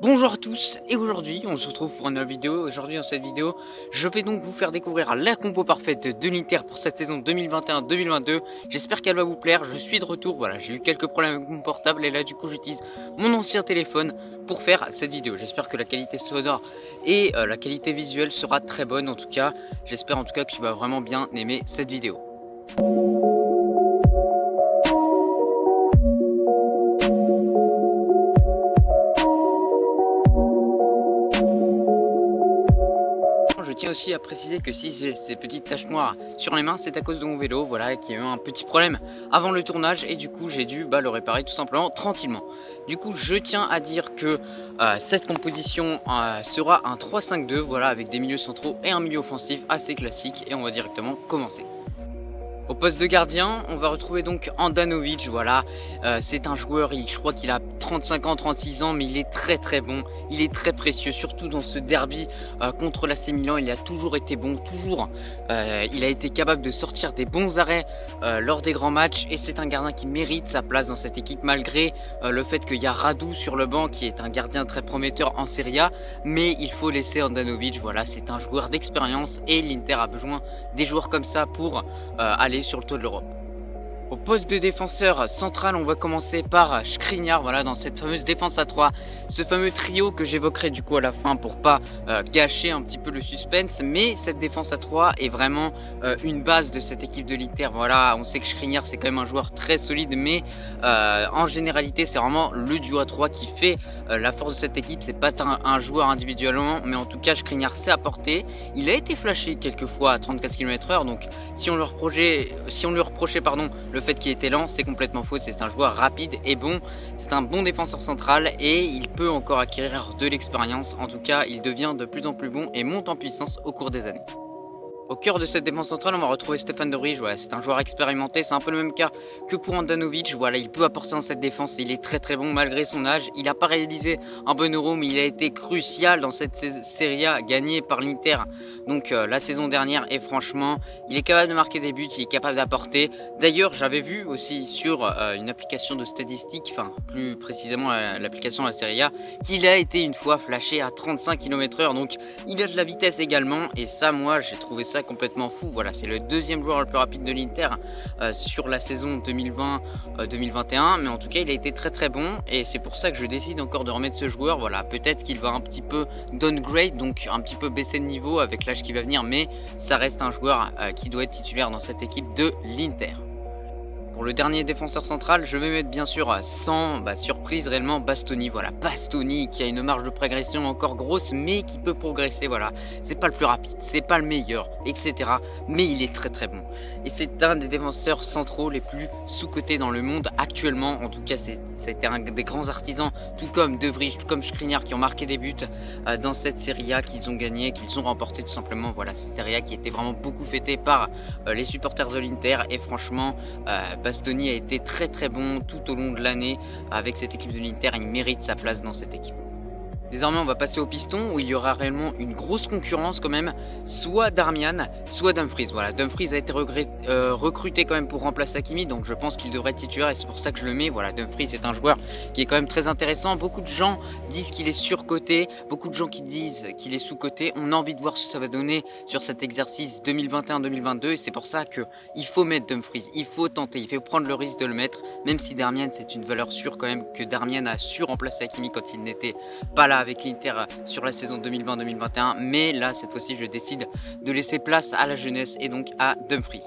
Bonjour à tous et aujourd'hui on se retrouve pour une nouvelle vidéo. Aujourd'hui dans cette vidéo je vais donc vous faire découvrir la compo parfaite de l'Inter pour cette saison 2021-2022. J'espère qu'elle va vous plaire, je suis de retour, voilà, j'ai eu quelques problèmes avec mon portable et là du coup j'utilise mon ancien téléphone pour faire cette vidéo. J'espère que la qualité sonore et la qualité visuelle sera très bonne en tout cas. J'espère en tout cas que tu vas vraiment bien aimer cette vidéo. Je tiens aussi à préciser que si j'ai ces petites taches noires sur les mains, c'est à cause de mon vélo, voilà, qui a eu un petit problème avant le tournage et du coup j'ai dû le réparer tout simplement tranquillement. Du coup je tiens à dire que cette composition sera un 3-5-2, voilà, avec des milieux centraux et un milieu offensif assez classique et on va directement commencer. Au poste de gardien, on va retrouver donc Handanovic, voilà, c'est un joueur, je crois qu'il a 35 ans, 36 ans, mais il est très bon, il est très précieux, surtout dans ce derby contre l'AC Milan, il a toujours été bon, toujours, il a été capable de sortir des bons arrêts lors des grands matchs, et c'est un gardien qui mérite sa place dans cette équipe, malgré le fait qu'il y a Radu sur le banc, qui est un gardien très prometteur en Serie A, mais il faut laisser Handanovic, voilà, c'est un joueur d'expérience, et l'Inter a besoin des joueurs comme ça pour aller sur le toit de l'Europe. Au poste de défenseur central, on va commencer par Skriniar, voilà, dans cette fameuse défense à 3, ce fameux trio que j'évoquerai du coup à la fin pour pas gâcher un petit peu le suspense, mais cette défense à 3 est vraiment une base de cette équipe de l'Inter. Voilà, on sait que Skriniar c'est quand même un joueur très solide, mais en généralité c'est vraiment le duo à 3 qui fait la force de cette équipe. C'est pas un joueur individuellement, mais en tout cas Skriniar sait apporter. Il a été flashé quelques fois à 34 km/h, donc si on lui reprochait le fait qu'il était lent, c'est complètement faux. C'est un joueur rapide et bon, c'est un bon défenseur central et il peut encore acquérir de l'expérience. En tout cas, il devient de plus en plus bon et monte en puissance au cours des années. Au cœur de cette défense centrale, on va retrouver Stefan de Vrij, voilà, c'est un joueur expérimenté, c'est un peu le même cas que pour Handanovic, voilà, il peut apporter dans cette défense, il est très bon malgré son âge, il n'a pas réalisé un bon Euro, mais il a été crucial dans cette Serie A gagnée par l'Inter, donc la saison dernière, et franchement, il est capable de marquer des buts, il est capable d'apporter. D'ailleurs, j'avais vu aussi sur une application de statistiques, enfin plus précisément l'application de la Serie A, qu'il a été une fois flashé à 35 km/h, donc il a de la vitesse également, et ça, moi, j'ai trouvé ça complètement fou. Voilà, c'est le deuxième joueur le plus rapide de l'Inter sur la saison 2020-2021, mais en tout cas il a été très bon et c'est pour ça que je décide encore de remettre ce joueur. Voilà, peut-être qu'il va un petit peu downgrade, donc un petit peu baisser de niveau avec l'âge qui va venir, mais ça reste un joueur qui doit être titulaire dans cette équipe de l'Inter. Pour le dernier défenseur central, je vais mettre bien sûr sans surprise réellement Bastoni. Voilà, Bastoni qui a une marge de progression encore grosse, mais qui peut progresser. Voilà, c'est pas le plus rapide, c'est pas le meilleur, etc. Mais il est très bon. Et c'est un des défenseurs centraux les plus sous-cotés dans le monde actuellement. En tout cas, c'était un des grands artisans, tout comme De Vrij, tout comme Skriniar, qui ont marqué des buts dans cette Serie A qu'ils ont gagné, qu'ils ont remporté tout simplement. Voilà, cette Serie A qui était vraiment beaucoup fêtée par les supporters de l'Inter. Et franchement, Bastoni a été très bon tout au long de l'année avec cette équipe de l'Inter, il mérite sa place dans cette équipe. Désormais on va passer au piston où il y aura réellement une grosse concurrence quand même, soit Darmian, soit Dumfries. Voilà, Dumfries a été recruté quand même pour remplacer Hakimi, donc je pense qu'il devrait être titulaire et c'est pour ça que je le mets. Voilà, Dumfries est un joueur qui est quand même très intéressant. Beaucoup de gens disent qu'il est surcoté, beaucoup de gens qui disent qu'il est sous-coté. On a envie de voir ce que ça va donner sur cet exercice 2021-2022 et c'est pour ça qu'il faut mettre Dumfries, il faut tenter, il faut prendre le risque de le mettre, même si Darmian c'est une valeur sûre quand même, que Darmian a su remplacer Hakimi quand il n'était pas là avec l'Inter sur la saison 2020-2021, mais là cette fois-ci je décide de laisser place à la jeunesse et donc à Dumfries.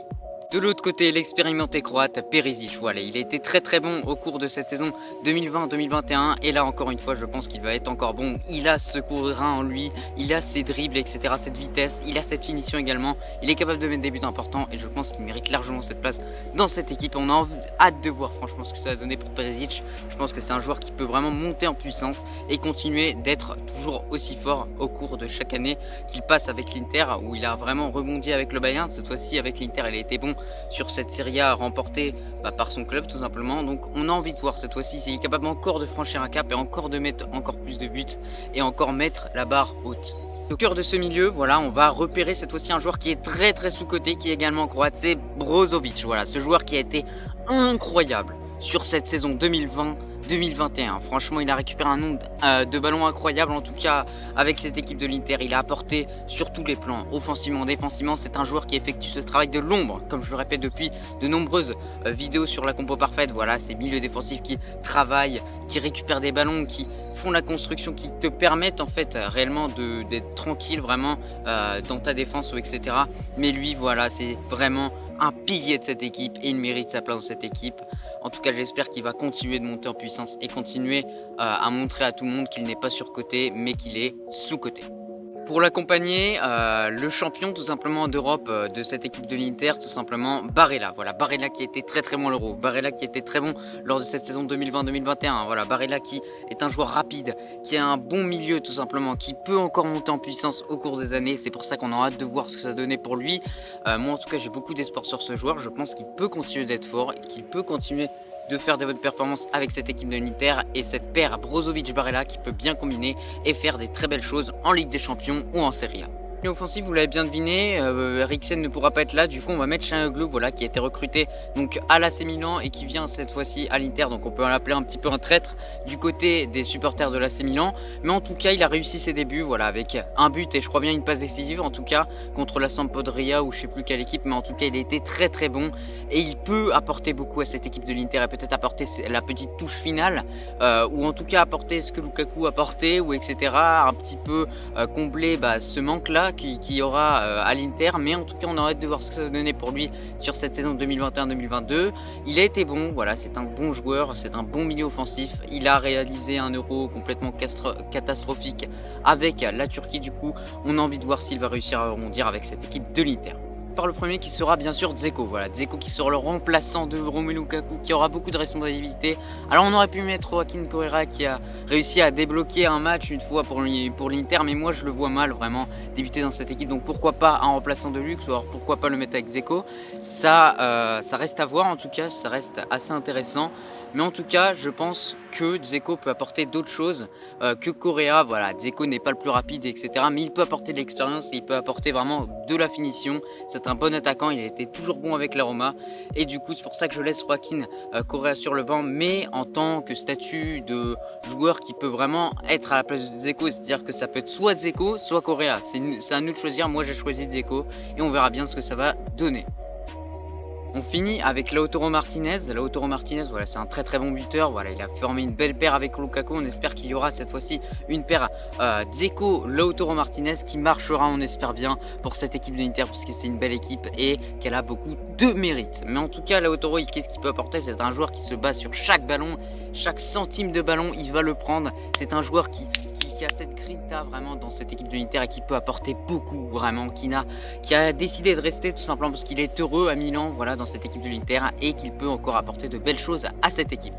De l'autre côté, l'expérimenté croate Perisic, voilà, il a été très bon au cours de cette saison 2020-2021 et là encore une fois je pense qu'il va être encore bon. Il a ce coup de rein en lui, il a ses dribbles, etc., cette vitesse, il a cette finition également, il est capable de mettre des buts importants et je pense qu'il mérite largement cette place dans cette équipe. On a hâte de voir franchement ce que ça va donner pour Perisic. Je pense que c'est un joueur qui peut vraiment monter en puissance et continuer d'être toujours aussi fort au cours de chaque année qu'il passe avec l'Inter, où il a vraiment rebondi avec le Bayern. Cette fois-ci avec l'Inter il a été bon sur cette Serie A remportée par son club tout simplement. Donc on a envie de voir cette fois-ci s'il est capable encore de franchir un cap et encore de mettre encore plus de buts et encore mettre la barre haute. Au cœur de ce milieu, voilà, on va repérer cette fois-ci un joueur qui est très sous-coté, qui est également croate, c'est Brozovic. Voilà, ce joueur qui a été incroyable sur cette saison 2020 2021. Franchement, il a récupéré un nombre de ballons incroyable. En tout cas, avec cette équipe de l'Inter, il a apporté sur tous les plans, offensivement, défensivement. C'est un joueur qui effectue ce travail de l'ombre, comme je le répète depuis de nombreuses vidéos sur la compo parfaite. Voilà, ces milieux défensifs qui travaillent, qui récupèrent des ballons, qui font la construction, qui te permettent en fait réellement d'être tranquille vraiment dans ta défense ou etc. Mais lui, voilà, c'est vraiment un pilier de cette équipe et il mérite sa place dans cette équipe. En tout cas, j'espère qu'il va continuer de monter en puissance et continuer à montrer à tout le monde qu'il n'est pas surcoté, mais qu'il est sous-coté. Pour l'accompagner, le champion tout simplement d'Europe de cette équipe de l'Inter, tout simplement Barella. Voilà, Barella qui était très bon à l'Euro, Barella qui était très bon lors de cette saison 2020-2021. Voilà, Barella qui est un joueur rapide, qui a un bon milieu tout simplement, qui peut encore monter en puissance au cours des années. C'est pour ça qu'on a hâte de voir ce que ça donnait pour lui. Moi en tout cas, j'ai beaucoup d'espoir sur ce joueur. Je pense qu'il peut continuer d'être fort et qu'il peut continuer de faire des bonnes performances avec cette équipe de l'Inter et cette paire Brozovic-Barella qui peut bien combiner et faire des très belles choses en Ligue des Champions ou en Serie A. Offensive, vous l'avez bien deviné, Eriksen ne pourra pas être là, du coup on va mettre Çalhanoğlu, voilà, qui a été recruté donc à l'AC Milan et qui vient cette fois-ci à l'Inter, donc on peut l'appeler un petit peu un traître du côté des supporters de l'AC Milan, mais en tout cas il a réussi ses débuts, voilà, avec un but et je crois bien une passe décisive en tout cas contre la Sampdoria ou je sais plus quelle équipe, mais en tout cas il a été très bon et il peut apporter beaucoup à cette équipe de l'Inter et peut-être apporter la petite touche finale ou en tout cas apporter ce que Lukaku a apporté ou etc, un petit peu combler ce manque là qui aura à l'Inter, mais en tout cas on a hâte de voir ce que ça va donner pour lui sur cette saison 2021-2022. Il a été bon, voilà, c'est un bon joueur, c'est un bon milieu offensif, il a réalisé un Euro complètement catastrophique avec la Turquie, du coup on a envie de voir s'il va réussir à rebondir avec cette équipe de l'Inter. Par le premier qui sera bien sûr Dzeko, voilà, Dzeko qui sera le remplaçant de Romelu Lukaku, qui aura beaucoup de responsabilités. Alors on aurait pu mettre Joaquin Correa qui a réussi à débloquer un match une fois pour l'Inter, mais moi je le vois mal vraiment débuter dans cette équipe, donc pourquoi pas un remplaçant de luxe, ou alors pourquoi pas le mettre avec Dzeko. Ça reste à voir, en tout cas ça reste assez intéressant. Mais en tout cas, je pense que Dzeko peut apporter d'autres choses que Correa. Voilà, Dzeko n'est pas le plus rapide, etc. Mais il peut apporter de l'expérience et il peut apporter vraiment de la finition. C'est un bon attaquant, il a été toujours bon avec la Roma. Et du coup, c'est pour ça que je laisse Joaquin Correa sur le banc. Mais en tant que statut de joueur qui peut vraiment être à la place de Dzeko, c'est-à-dire que ça peut être soit Dzeko, soit Correa. C'est à nous de choisir. Moi, j'ai choisi Dzeko et on verra bien ce que ça va donner. On finit avec Lautaro Martinez. Lautaro Martinez, voilà, c'est un très bon buteur. Voilà, il a formé une belle paire avec Lukaku. On espère qu'il y aura cette fois-ci une paire Dzeko Lautaro Martinez qui marchera, on espère bien, pour cette équipe de l'Inter, puisque c'est une belle équipe et qu'elle a beaucoup de mérite. Mais en tout cas, Lautaro, qu'est-ce qu'il peut apporter? C'est un joueur qui se bat sur chaque ballon, chaque centime de ballon, il va le prendre. C'est un joueur qui a cette grinta vraiment dans cette équipe de l'Inter et qui peut apporter beaucoup vraiment, qui a décidé de rester tout simplement parce qu'il est heureux à Milan, voilà, dans cette équipe de l'Inter et qu'il peut encore apporter de belles choses à cette équipe.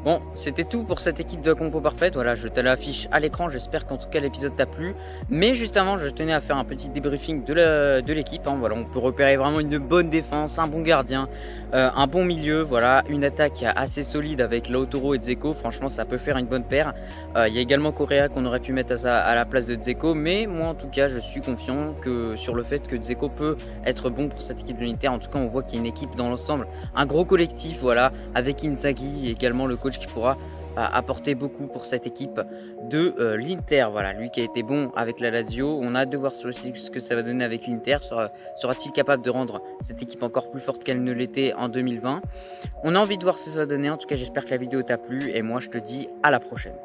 Bon, c'était tout pour cette équipe de compo parfaite. Voilà, je te l'affiche à l'écran. J'espère qu'en tout cas l'épisode t'a plu. Mais juste avant, je tenais à faire un petit débriefing de l'équipe. Hein. Voilà, on peut repérer vraiment une bonne défense, un bon gardien, un bon milieu. Voilà, une attaque assez solide avec Lautaro et Dzeko. Franchement, ça peut faire une bonne paire. Il y a également Correa qu'on aurait pu mettre à la place de Dzeko. Mais moi, en tout cas, je suis confiant sur le fait que Dzeko peut être bon pour cette équipe de l'Inter. En tout cas, on voit qu'il y a une équipe dans l'ensemble, un gros collectif. Voilà, avec Inzaghi et également le coach qui pourra apporter beaucoup pour cette équipe de l'Inter. Voilà, lui qui a été bon avec la Lazio. On a hâte de voir ce que ça va donner avec l'Inter. Sera-t-il capable de rendre cette équipe encore plus forte qu'elle ne l'était en 2020? On a envie de voir ce que ça va donner. En tout cas, j'espère que la vidéo t'a plu et moi je te dis à la prochaine.